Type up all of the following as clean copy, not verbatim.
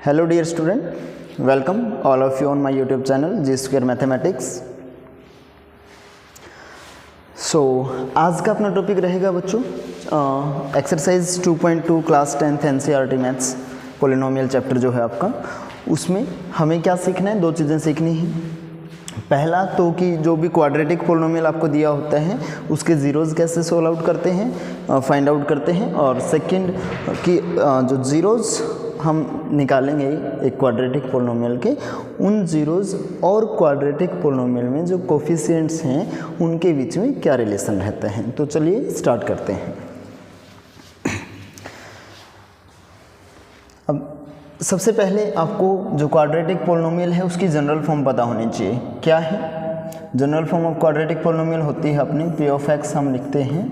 Hello dear student, welcome all of you on my YouTube channel G Square Mathematics। आज का अपना topic रहेगा बच्चों exercise 2.2 class 10th NCERT maths polynomial chapter जो है आपका, उसमें हमें क्या सीखना है, दो चीज़ें सीखनी है। पहला तो कि जो भी क्वाड्रेटिक पोलिनोमियल आपको दिया होता है उसके ज़ीरोज़ कैसे सोल्व आउट करते हैं, फाइंड आउट करते हैं, और सेकंड कि जो ज़ीरोज़ हम निकालेंगे एक क्वाड्रेटिक पोलिनोमियल के, उन ज़ीरोज़ और क्वाड्रेटिक पोलिनोमियल में जो कोफिशिएंट्स हैं उनके बीच में क्या रिलेशन रहता है। तो चलिए स्टार्ट करते हैं। अब सबसे पहले आपको जो क्वाड्रेटिक पोलिनोमियल है उसकी जनरल फॉर्म पता होनी चाहिए। क्या है general form of quadratic polynomial? होती है अपनी पी ऑफ एक्स, हम लिखते हैं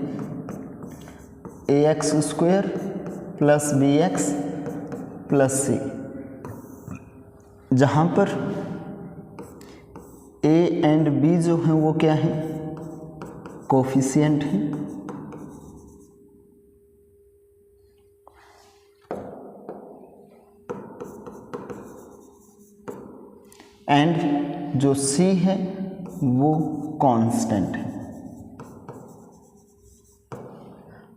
ax square plus B X plus C, जहाँ पर a एंड b जो है वो क्या है, कोफिशिएंट है, एंड जो c है वो कांस्टेंट है,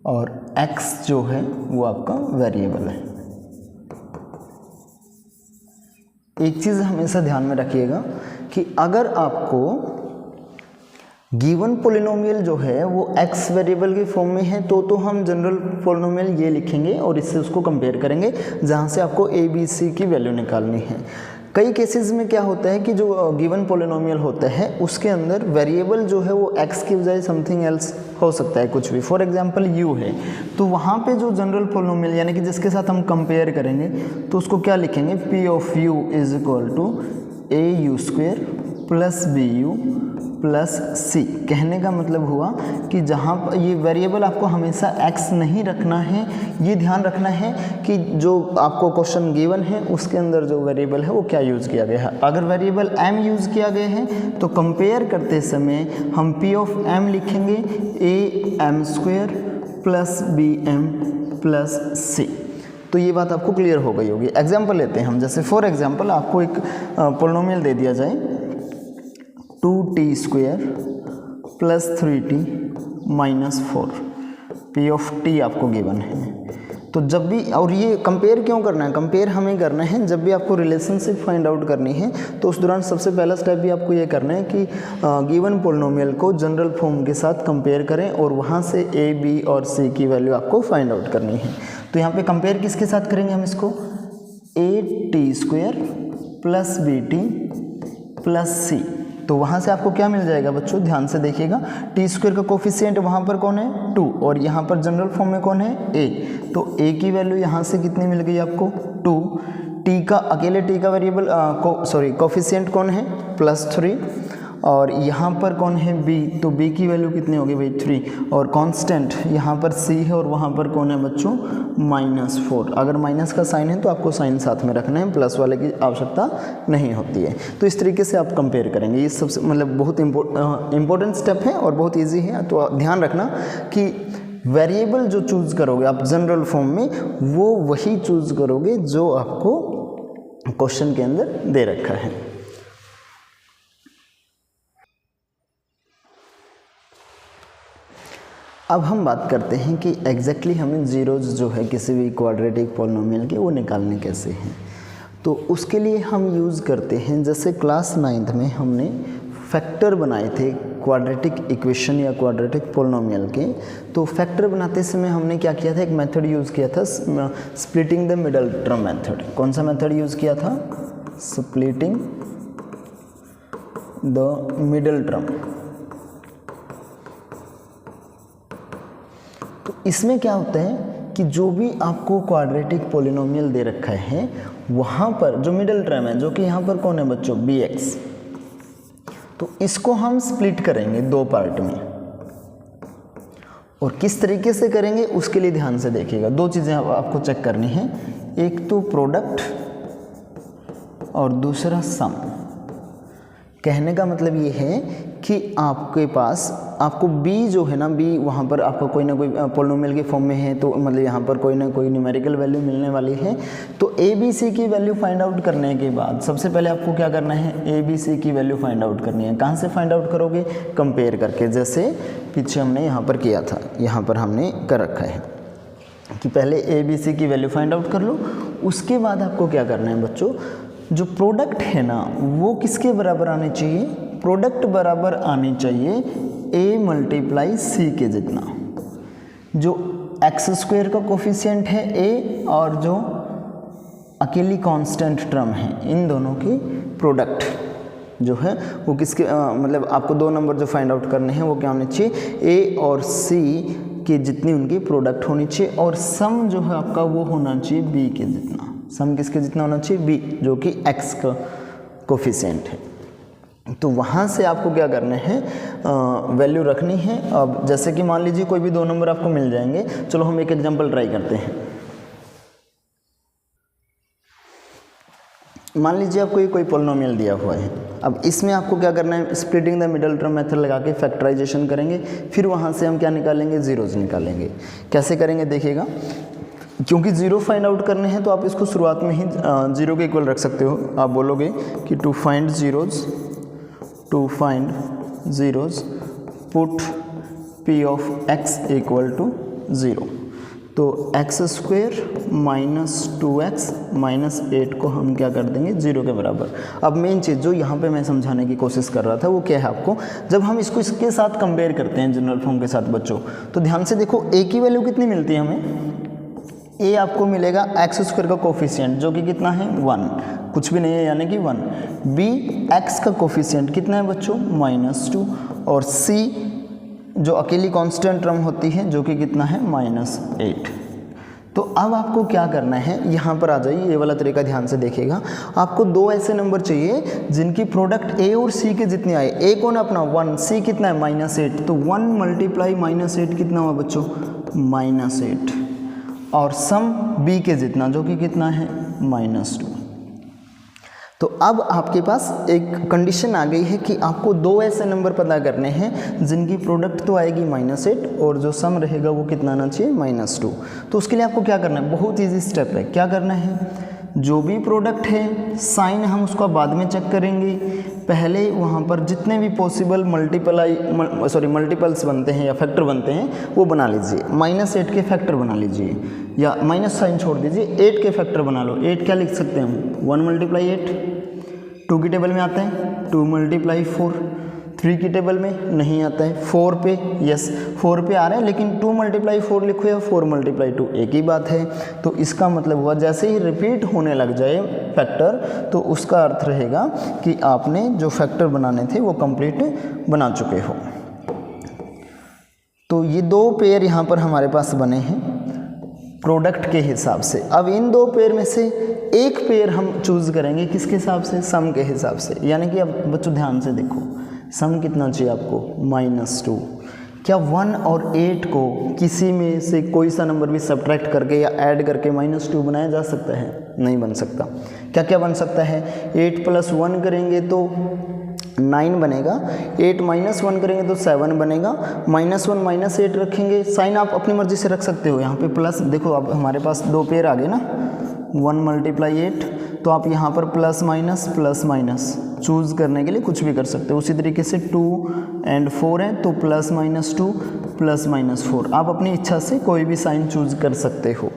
और x जो है वो आपका वेरिएबल है। एक चीज़ हमेशा ध्यान में रखिएगा कि अगर आपको गिवन पोलिनोमियल जो है वो x वेरिएबल के फॉर्म में है तो हम जनरल पोलिनोमियल ये लिखेंगे और इससे उसको कंपेयर करेंगे जहाँ से आपको a b c की वैल्यू निकालनी है। कई केसेस में क्या होता है कि जो गिवन पोलिनोमियल होता है उसके अंदर वेरिएबल जो है वो x की बजाय समथिंग एल्स हो सकता है, कुछ भी। फॉर एग्जांपल u है, तो वहाँ पे जो जनरल पोलिनोमियल यानी कि जिसके साथ हम कंपेयर करेंगे तो उसको क्या लिखेंगे, p of u is equal to a u square plus B U plus C. कहने का मतलब हुआ कि जहाँ पर ये वेरिएबल आपको हमेशा x नहीं रखना है, ये ध्यान रखना है कि जो आपको क्वेश्चन गिवन है उसके अंदर जो वेरिएबल है वो क्या यूज़ किया गया है। अगर वेरिएबल m यूज़ किया गया है तो कंपेयर करते समय हम p ऑफ m लिखेंगे a m square plus B M plus C. तो ये बात आपको क्लियर हो गई होगी। एग्जाम्पल लेते हैं हम, जैसे फॉर एग्जाम्पल आपको एक पोलिनोमियल दे दिया जाए 2t square plus 3t minus 4, p of t आपको गिवन है। तो जब भी, और ये कंपेयर क्यों करना है, कंपेयर हमें करना है जब भी आपको रिलेशनशिप फाइंड आउट करनी है तो उस दौरान सबसे पहला स्टेप भी आपको ये करना है कि गिवन पोलिनोमियल को जनरल फॉर्म के साथ कंपेयर करें और वहाँ से a b और c की वैल्यू आपको फाइंड आउट करनी है। तो यहाँ पे कंपेयर किसके साथ करेंगे हम इसको, a t square plus B T plus C. तो वहाँ से आपको क्या मिल जाएगा बच्चों, ध्यान से देखिएगा, टी स्क्वायर का कोफिशिएंट वहाँ पर कौन है, 2, और यहाँ पर जनरल फॉर्म में कौन है, a। तो a की वैल्यू यहाँ से कितनी मिल गई आपको, 2। t का अकेले t का वेरिएबल कोफिशिएंट कौन है, +3, और यहाँ पर कौन है b, तो b की वैल्यू कितनी होगी भाई, 3, और कांस्टेंट यहाँ पर c है और वहाँ पर कौन है बच्चों, -4। अगर माइनस का साइन है तो आपको साइन साथ में रखना है, प्लस वाले की आवश्यकता नहीं होती है। तो इस तरीके से आप कंपेयर करेंगे। ये सबसे मतलब बहुत इंपॉर्टेंट स्टेप है और बहुत ईजी है। तो ध्यान रखना कि वेरिएबल जो चूज़ करोगे आप जनरल फॉर्म में, वो वही चूज़ करोगे जो आपको क्वेश्चन के अंदर दे रखा है। अब हम बात करते हैं कि एग्जैक्टली हमें ज़ीरोज़ जो है किसी भी क्वाड्रेटिक पोलिनोमियल के वो निकालने कैसे हैं। तो उसके लिए हम यूज़ करते हैं, जैसे क्लास 9th में हमने फैक्टर बनाए थे क्वाड्रेटिक इक्वेशन या क्वाड्रेटिक पोलिनोमियल के। तो फैक्टर बनाते समय हमने क्या किया था, एक मेथड यूज़ किया था, splitting the middle term method. कौन सा मेथड यूज़ किया था, स्प्लिटिंग द मिडल टर्म। तो इसमें क्या होता है कि जो भी आपको क्वाड्रेटिक पोलिनोमियल दे रखा है वहाँ पर जो मिडल टर्म है, जो कि यहाँ पर कौन है बच्चों, bx, तो इसको हम स्प्लिट करेंगे दो पार्ट में। और किस तरीके से करेंगे उसके लिए ध्यान से देखिएगा। दो चीज़ें आपको चेक करनी है, एक तो प्रोडक्ट और दूसरा सम। कहने का मतलब ये है कि आपके पास आपको b जो है ना, b वहाँ पर आपका कोई ना कोई पोलिनोमियल के फॉर्म में है, तो मतलब यहाँ पर कोई ना कोई न्यूमेरिकल वैल्यू मिलने वाली है। तो a b c की वैल्यू फाइंड आउट करने के बाद सबसे पहले आपको क्या करना है, a b c की वैल्यू फाइंड आउट करनी है। कहाँ से फाइंड आउट करोगे, कंपेयर करके, जैसे पीछे हमने यहाँ पर किया था, यहाँ पर हमने कर रखा है कि पहले a b c की वैल्यू फाइंड आउट कर लो। उसके बाद आपको क्या करना है बच्चों, जो प्रोडक्ट है ना वो किसके बराबर आने चाहिए, प्रोडक्ट बराबर आनी चाहिए a मल्टीप्लाई c के जितना। जो एक्स स्क्वायर का कोफिशिएंट है a और जो अकेली कांस्टेंट टर्म है, इन दोनों की प्रोडक्ट जो है वो किसके मतलब आपको दो नंबर जो फाइंड आउट करने हैं वो क्या होने चाहिए, a और c की जितनी उनकी प्रोडक्ट होनी चाहिए, और सम जो है आपका वो होना चाहिए b के जितना। सम किसके जितना होना चाहिए, b जो कि x का कोफिशिएंट है। तो वहाँ से आपको क्या करना है, वैल्यू रखनी है। अब जैसे कि मान लीजिए कोई भी दो नंबर आपको मिल जाएंगे, चलो हम एक एग्जांपल ट्राई करते हैं। मान लीजिए आपको ये कोई पोलिनोमियल दिया हुआ है। अब इसमें आपको क्या करना है, splitting the middle term method लगा के फैक्टराइजेशन करेंगे, फिर वहाँ से हम क्या निकालेंगे, जीरोज निकालेंगे। कैसे करेंगे देखिएगा, क्योंकि जीरो फाइंड आउट करने हैं तो आप इसको शुरुआत में ही जीरो के इक्वल रख सकते हो। आप बोलोगे कि to find zeros put p of x equal to 0। तो x square minus 2x minus 8 को हम क्या कर देंगे, 0 के बराबर। अब मेन चीज़ जो यहाँ पे मैं समझाने की कोशिश कर रहा था वो क्या है, आपको जब हम इसको इसके साथ कंपेयर करते हैं जनरल फॉर्म के साथ बच्चों, तो ध्यान से देखो a की वैल्यू कितनी मिलती है हमें, a आपको मिलेगा एक्स स्क्वायर का कोफिशिएंट जो कि कितना है 1, कुछ भी नहीं है यानी कि 1। b x का कोफिशिएंट कितना है बच्चों, -2, और c जो अकेली कांस्टेंट टर्म होती है जो कि कितना है -8। तो अब आपको क्या करना है, यहाँ पर आ जाइए, ये वाला तरीका ध्यान से देखिएगा। आपको दो ऐसे नंबर चाहिए जिनकी प्रोडक्ट a और c के जितनी आए। a कौन अपना 1, c कितना है -8, तो 1 मल्टीप्लाई -8 कितना हुआ बच्चों, -8, और सम b के जितना जो कि कितना है -2। तो अब आपके पास एक कंडीशन आ गई है कि आपको दो ऐसे नंबर पता करने हैं जिनकी प्रोडक्ट तो आएगी -8 और जो सम रहेगा वो कितना आना चाहिए, -2। तो उसके लिए आपको क्या करना है, बहुत इजी स्टेप है। क्या करना है, जो भी प्रोडक्ट है साइन हम उसका बाद में चेक करेंगे, पहले वहाँ पर जितने भी पॉसिबल मल्टीपल्स बनते हैं या फैक्टर बनते हैं वो बना लीजिए। -8 के फैक्टर बना लीजिए, या माइनस साइन छोड़ दीजिए, 8 के फैक्टर बना लो। 8 क्या लिख सकते हैं हम, 1 मल्टीप्लाई 8, 2 की टेबल में आता है 2 मल्टीप्लाई 4, 3 की टेबल में नहीं आता है, 4 पे यस 4 पे आ रहा है, लेकिन 2 मल्टीप्लाई 4 लिखो या 4 मल्टीप्लाई 2 एक ही बात है। तो इसका मतलब हुआ जैसे ही रिपीट होने लग जाए फैक्टर तो उसका अर्थ रहेगा कि आपने जो फैक्टर बनाने थे वो कंप्लीट बना चुके हो। तो ये दो पेयर यहाँ पर हमारे पास बने हैं प्रोडक्ट के हिसाब से। अब इन दो पेयर में से एक पेयर हम चूज़ करेंगे किसके हिसाब से, सम के हिसाब से। यानी कि अब बच्चों ध्यान से देखो, सम कितना चाहिए आपको, -2। क्या 1 और 8 को किसी में से कोई सा नंबर भी सब्ट्रैक्ट करके या ऐड करके -2 बनाया जा सकता है, नहीं बन सकता। क्या क्या बन सकता है, 8 + 1 करेंगे तो 9 बनेगा, 8 - 1 करेंगे तो 7 बनेगा, -1 -8 रखेंगे, साइन आप अपनी मर्जी से रख सकते हो। यहाँ पे प्लस देखो, अब हमारे पास दो पेयर आ गए ना, 1 मल्टीप्लाई 8, तो आप यहाँ पर प्लस माइनस चूज़ करने के लिए कुछ भी कर सकते हो। उसी तरीके से 2 और 4 है तो +-2 +-4, आप अपनी इच्छा से कोई भी साइन चूज़ कर सकते हो।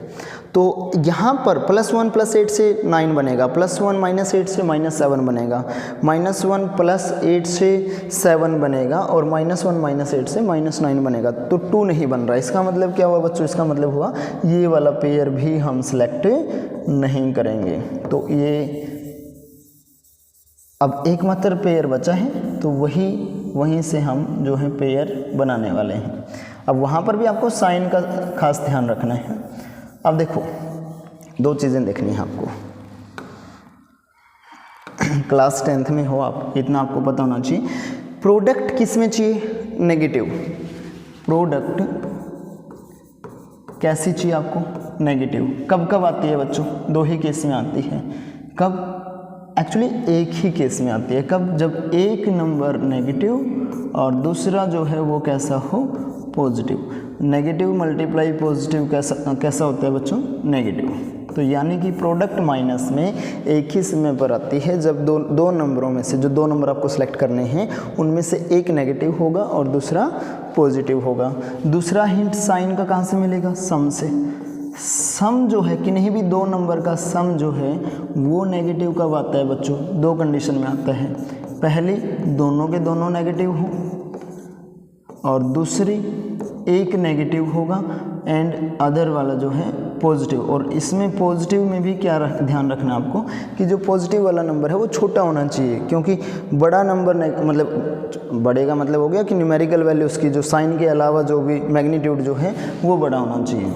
तो यहाँ पर +1 + 8 से 9 बनेगा, +1 - 8 से -7 बनेगा, -1 + 8 से 7 बनेगा, और -1 - 8 से -9 बनेगा। तो 2 नहीं बन रहा। इसका मतलब क्या हुआ बच्चों, इसका मतलब हुआ ये वाला पेयर भी हम सिलेक्ट नहीं करेंगे। तो ये अब एकमात्र पेयर बचा है, तो वहीं से हम जो है पेयर बनाने वाले हैं। अब वहाँ पर भी आपको साइन का खास ध्यान रखना है। अब देखो, दो चीज़ें देखनी है आपको। क्लास 10th में हो आप, इतना आपको पता होना चाहिए। प्रोडक्ट किस में चाहिए, नेगेटिव। प्रोडक्ट कैसी चाहिए आपको, नेगेटिव। कब कब आती है बच्चों, दो ही केस में आती है। कब, एक्चुअली एक ही केस में आती है, कब? जब एक नंबर नेगेटिव और दूसरा जो है वो कैसा हो? पॉजिटिव। नेगेटिव मल्टीप्लाई पॉजिटिव कैसा होता है बच्चों? नेगेटिव। तो यानी कि प्रोडक्ट माइनस में एक ही समय पर आती है जब दो नंबरों में से, जो दो नंबर आपको सेलेक्ट करने हैं उनमें से एक नेगेटिव होगा और दूसरा पॉजिटिव होगा। दूसरा हिंट साइन का कहाँ से मिलेगा? सम से। सम जो है, किन्हीं भी दो नंबर का सम जो है वो नेगेटिव कब आता है बच्चों? दो कंडीशन में आता है। पहली, दोनों के दोनों नेगेटिव हो, और दूसरी एक नेगेटिव होगा एंड अदर वाला जो है पॉजिटिव। और इसमें पॉजिटिव में भी क्या ध्यान रखना आपको कि जो पॉजिटिव वाला नंबर है वो छोटा होना चाहिए, क्योंकि बड़ा नंबर मतलब बड़े का मतलब हो गया कि न्यूमेरिकल वैल्यू उसकी जो साइन के अलावा जो भी मैग्नीट्यूड जो है वो बड़ा होना चाहिए।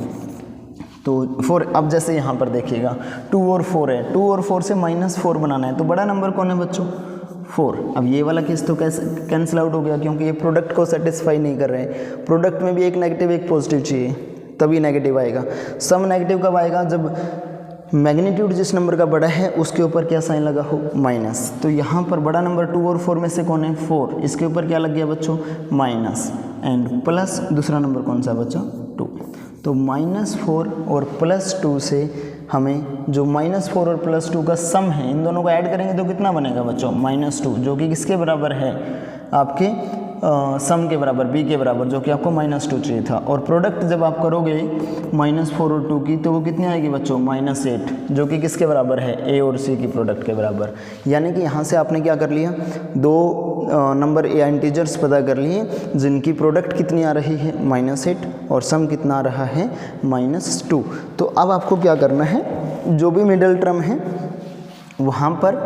तो 4, अब जैसे यहाँ पर देखिएगा 2 और 4 है, 2 और 4 से -4 बनाना है, तो बड़ा नंबर कौन है बच्चों? 4। अब ये वाला केस तो कैसे कैंसिल आउट हो गया, क्योंकि ये प्रोडक्ट को सेटिस्फाई नहीं कर रहे हैं। प्रोडक्ट में भी एक नेगेटिव एक पॉजिटिव चाहिए, तभी नेगेटिव आएगा। सम नेगेटिव कब आएगा? जब मैग्नीट्यूड जिस नंबर का बड़ा है उसके ऊपर क्या साइन लगा हो? माइनस। तो यहाँ पर बड़ा नंबर 2 और 4 में से कौन है? 4। इसके ऊपर क्या लग गया बच्चों? माइनस एंड प्लस दूसरा नंबर कौन सा बच्चा? 2। तो -4 और +2 से हमें जो -4 और +2 का सम है, इन दोनों को ऐड करेंगे तो कितना बनेगा बच्चों? -2, जो कि किसके बराबर है? आपके सम के बराबर, b के बराबर, जो कि आपको -2 चाहिए था। और प्रोडक्ट जब आप करोगे -4 और 2 की, तो वो कितनी आएगी बच्चों? -8, जो कि किसके बराबर है? a और c की प्रोडक्ट के बराबर। यानी कि यहाँ से आपने क्या कर लिया? दो नंबर या इंटीजर्स पता कर लिए जिनकी प्रोडक्ट कितनी आ रही है? -8 और सम कितना आ रहा है? -2। तो अब आपको क्या करना है? जो भी मिडल टर्म है वहाँ पर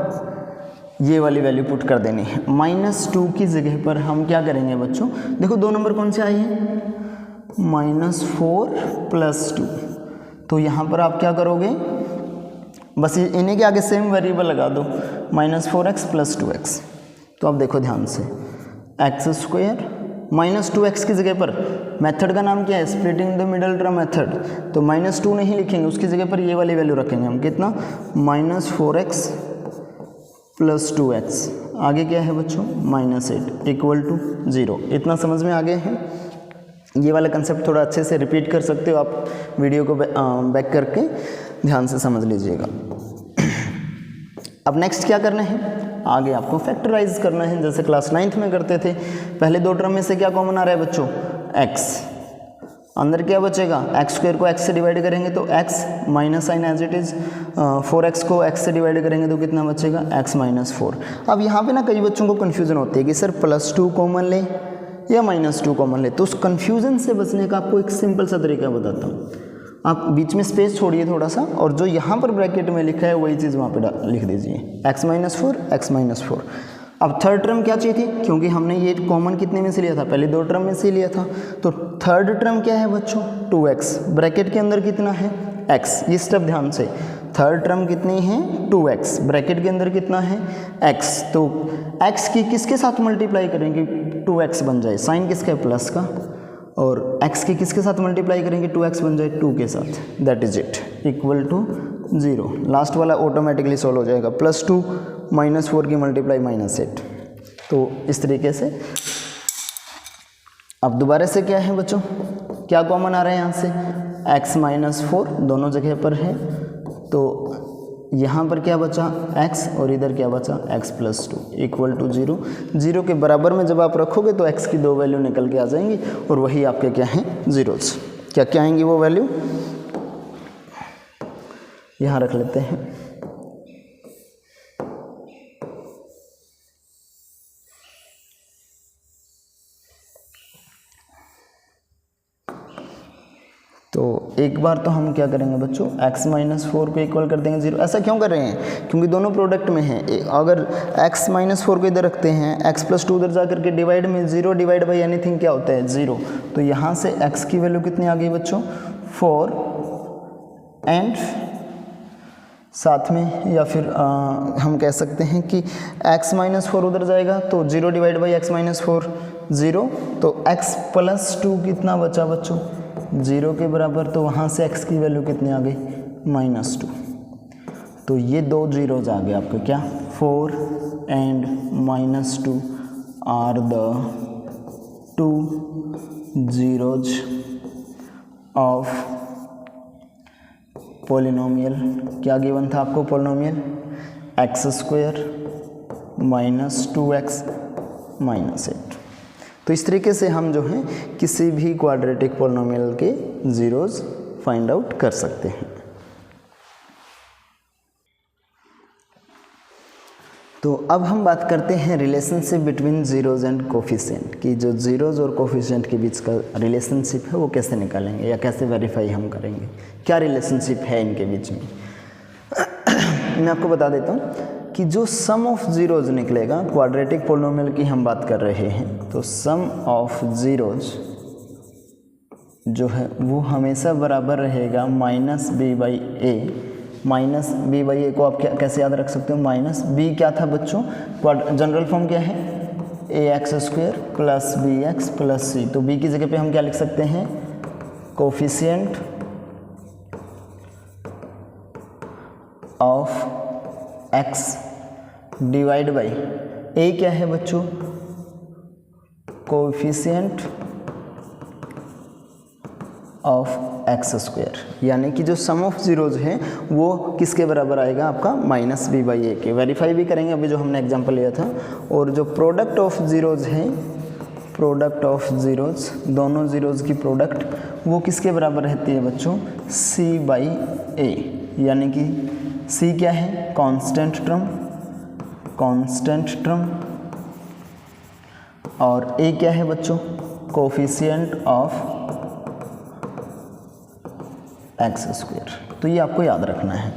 ये वाली वैल्यू पुट कर देनी है। -2 की जगह पर हम क्या करेंगे बच्चों? देखो दो नंबर कौन से आए हैं? -4 + 2। तो यहाँ पर आप क्या करोगे? बस इन्हीं के आगे सेम वेरिएबल लगा दो, -4x + 2x। तो अब देखो ध्यान से, x² -2x की जगह पर, मेथड का नाम क्या है? Splitting the middle term method. तो -2 नहीं लिखेंगे, उसकी जगह पर ये वाली वैल्यू रखेंगे हम। कितना? -4x + 2x। आगे क्या है बच्चों? -8 = 0। इतना समझ में आ गए हैं? ये वाला कंसेप्ट थोड़ा अच्छे से रिपीट कर सकते हो आप, वीडियो को बैक करके ध्यान से समझ लीजिएगा। अब नेक्स्ट क्या करना है? आगे आपको फैक्टराइज करना है, जैसे क्लास 9th में करते थे। पहले दो टर्म में से क्या कॉमन आ रहा है बच्चों? x। अंदर क्या बचेगा? x² को x से डिवाइड करेंगे तो x minus sign as it is, 4x को x से डिवाइड करेंगे तो कितना बचेगा? x - 4। अब यहाँ पे ना कई बच्चों को कन्फ्यूज़न होती है कि सर +2 कॉमन ले या -2 कॉमन ले। तो उस कन्फ्यूज़न से बचने का आपको एक सिंपल सा तरीका बताता हूँ। आप बीच में स्पेस छोड़िए थोड़ा सा, और जो यहाँ पर ब्रैकेट में लिखा है वही चीज़ वहाँ पे लिख दीजिए, x - 4, x - 4। अब थर्ड टर्म क्या चाहिए थी? क्योंकि हमने ये कॉमन कितने में से लिया था? पहले दो टर्म में से लिया था। तो थर्ड टर्म क्या है बच्चों? 2x। ब्रैकेट के अंदर कितना है? x। ये स्टेप ध्यान से, थर्ड टर्म कितनी है? 2x। ब्रैकेट के अंदर कितना है? x। तो x की किसके साथ मल्टीप्लाई करेंगे? 2x बन जाए, साइन किसका है? प्लस का। और x की किसके साथ मल्टीप्लाई करेंगे? 2x बन जाए 2 के साथ। That is it, = 0। लास्ट वाला ऑटोमेटिकली सॉल्व हो जाएगा। +2 -4 की मल्टीप्लाई -8। तो इस तरीके से अब दोबारा से क्या है बच्चों? क्या कॉमन आ रहा है यहाँ से? x - 4 दोनों जगह पर है, तो यहाँ पर क्या बचा? x, और इधर क्या बचा? x + 2 = 0। 0 के बराबर में जब आप रखोगे तो x की दो वैल्यू निकल के आ जाएंगी, और वही आपके क्या हैं? जीरोज। क्या क्या आएंगी वो वैल्यू? यहाँ रख लेते हैं। तो एक बार तो हम क्या करेंगे बच्चों? x - 4 को इक्वल कर देंगे 0। ऐसा क्यों कर रहे हैं? क्योंकि दोनों प्रोडक्ट में हैं। अगर x - 4 को इधर रखते हैं, x + 2 उधर जा करके डिवाइड में 0 डिवाइड बाई एनीथिंग क्या होता है? 0। तो यहाँ से x की वैल्यू कितनी आ गई बच्चों? 4, एंड साथ में या फिर हम कह सकते हैं कि x - 4 उधर जाएगा तो 0 डिवाइड बाई x - 4 0। तो x + 2 कितना बचा बच्चों? 0 के बराबर। तो वहाँ से x की वैल्यू कितनी आ गई? -2। तो ये दो जीरोज आ गए आपके क्या? 4 and -2 are the two zeros of polynomial. क्या गिवन था आपको पोलिनोमियल? x² - 2x - 8। तो इस तरीके से हम जो है किसी भी क्वाड्रेटिक पोलिनोमियल के ज़ीरोज़ फाइंड आउट कर सकते हैं। तो अब हम बात करते हैं relationship between zeros and coefficient, कि जो ज़ीरोज़ और कोफिशिएंट के बीच का रिलेशनशिप है वो कैसे निकालेंगे या कैसे वेरीफाई हम करेंगे, क्या रिलेशनशिप है इनके बीच में। मैं आपको बता देता हूँ कि जो सम ऑफ ज़ीरोज़ निकलेगा, क्वाड्रेटिक पोलिनोमियल की हम बात कर रहे हैं, तो सम ऑफ ज़ीरोज़ जो है वो हमेशा बराबर रहेगा -b/a। -b/a को आप कैसे याद रख सकते हो? -b क्या था बच्चों? जनरल फॉर्म क्या है? ax² + bx + c। तो b की जगह पे हम क्या लिख सकते हैं? Coefficient of x divide by a क्या है बच्चों? Coefficient of x²। यानी कि जो सम ऑफ ज़ीरोज़ है वो किसके बराबर आएगा? आपका -b/a के। वेरीफाई भी करेंगे अभी जो हमने एग्जांपल लिया था। और जो प्रोडक्ट ऑफ ज़ीरोज़ है, प्रोडक्ट ऑफ ज़ीरोज़, दोनों ज़ीरोज़ की प्रोडक्ट वो किसके बराबर रहती है बच्चों? c/a। यानी कि c क्या है? कांस्टेंट टर्म, और a क्या है बच्चों? Coefficient of x²। तो ये आपको याद रखना है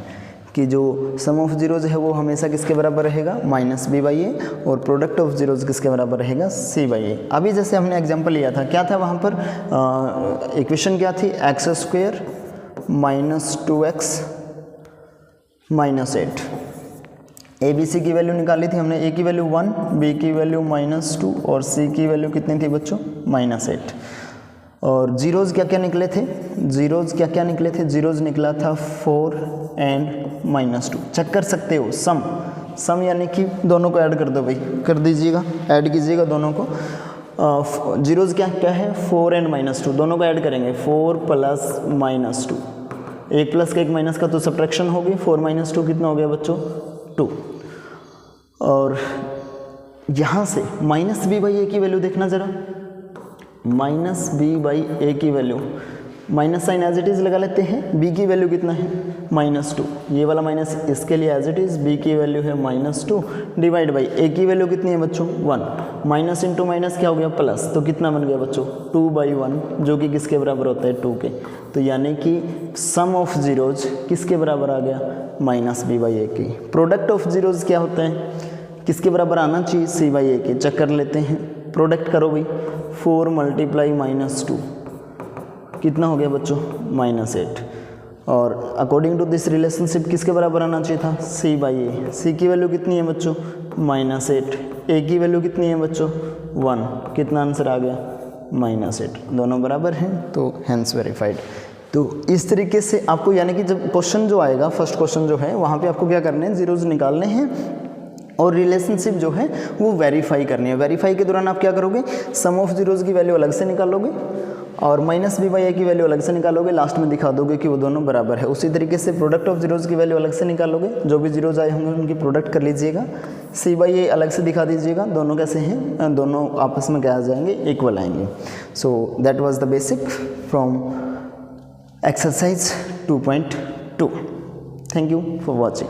कि जो सम ऑफ ज़ीरोज़ है वो हमेशा किसके बराबर रहेगा? -b/a। और प्रोडक्ट ऑफ ज़ीरोज़ किसके बराबर रहेगा? c/a। अभी जैसे हमने एग्जांपल लिया था, क्या था वहाँ पर? इक्वेशन क्या थी? x² - 2x - 8। a b c की वैल्यू निकाली थी हमने। a की वैल्यू 1, b की वैल्यू -2 और c की वैल्यू कितनी थी बच्चों? -8। और ज़ीरोज़ क्या क्या निकले थे? ज़ीरोज़ निकला था 4 and -2। चेक कर सकते हो, सम यानी कि दोनों को ऐड कर दो भाई, कर दीजिएगा, ऐड कीजिएगा दोनों को। ज़ीरोज़ क्या है? 4 and -2, दोनों को ऐड करेंगे। 4 + -2, एक प्लस का एक माइनस का तो सब्ट्रैक्शन होगी। 4 - 2 कितना हो गया बच्चों? 2। और यहाँ से -b/a की वैल्यू देखना ज़रा, -b/a की value, minus sign as it is लगा लेते हैं। b की वैल्यू कितना है? -2। ये वाला माइनस इसके लिए एज इट इज़, b की वैल्यू है -2 डिवाइड बाई a की वैल्यू कितनी है बच्चों? 1। माइनस इंटू माइनस क्या हो गया? प्लस। तो कितना बन गया बच्चों? 2/1, जो कि किसके बराबर होता है? 2 के। तो यानी कि सम ऑफ ज़ीरोज़ किसके बराबर आ गया? -b/a की। प्रोडक्ट ऑफ ज़ीरोज़ क्या होता है? किसके बराबर आना चाहिए? c/a के। चेक कर लेते हैं, प्रोडक्ट करो भाई। 4 × -2 कितना हो गया बच्चों? -8। और अकॉर्डिंग टू दिस रिलेशनशिप किसके बराबर आना चाहिए था? c/a। c की वैल्यू कितनी है बच्चों? -8। a की वैल्यू कितनी है बच्चों? 1। कितना आंसर आ गया? -8। दोनों बराबर हैं, तो हैंस वेरीफाइड। तो इस तरीके से आपको, यानी कि जब क्वेश्चन जो आएगा, फर्स्ट क्वेश्चन जो है, वहाँ पे आपको क्या करने हैं? ज़ीरोज़ निकालने हैं और रिलेशनशिप जो है वो वेरीफाई करनी है। वेरीफाई के दौरान आप क्या करोगे? सम ऑफ ज़ीरोज़ की वैल्यू अलग से निकालोगे और -b/a की वैल्यू अलग से निकालोगे। लास्ट में दिखा दोगे कि वो दोनों बराबर है। उसी तरीके से प्रोडक्ट ऑफ ज़ीरोज़ की वैल्यू अलग से निकालोगे। जो भी ज़ीरोज़ आए होंगे उनकी प्रोडक्ट कर लीजिएगा। c/a अलग से दिखा दीजिएगा। दोनों कैसे हैं? दोनों आपस में क्या आ जाएंगे? इक्वल आएंगे। So that was the basic from exercise 2.2। Thank you for watching.